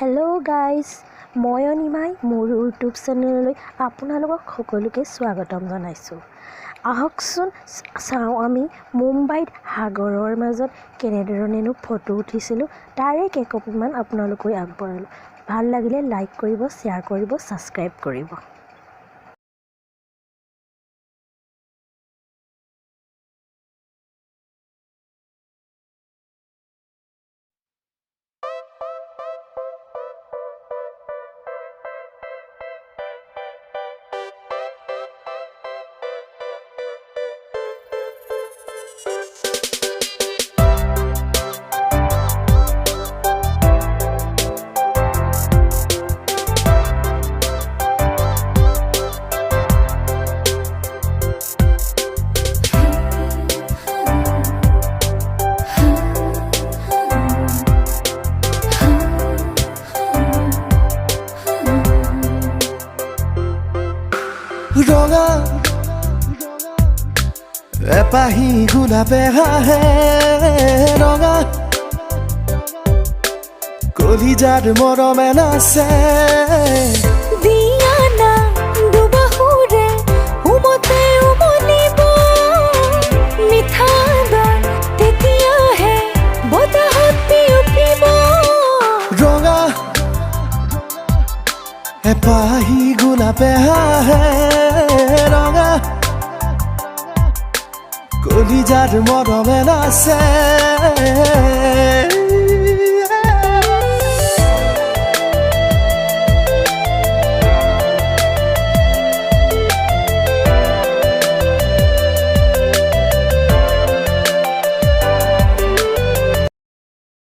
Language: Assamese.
হেল্ল' গাইজ, মই অনিমাই মোৰ ইউটিউব চেনেললৈ আপোনালোকক সকলোকে স্বাগতম জনাইছোঁ। আহকচোন চাওঁ আমি মুম্বাইত সাগৰৰ মাজত কেনেধৰণেনো ফটো উঠিছিলোঁ, তাৰে কেইকপিমান আপোনালোকৈ আগবঢ়ালোঁ। ভাল লাগিলে লাইক কৰিব, শ্বেয়াৰ কৰিব, ছাবস্ক্ৰাইব কৰিব। ৰঙা এপাহি গোলাপে হাঁহে ৰঙা কলিজাত মৰমে নাচে দিয়ানা দুবাহুৰে উমতে উমলিব মিঠা গান তেতিয়াহে বতাহত বিয়পিব ৰঙা এপাহি গোলাপে হাঁহে ৰঙা কলিজাত মৰমে নাচে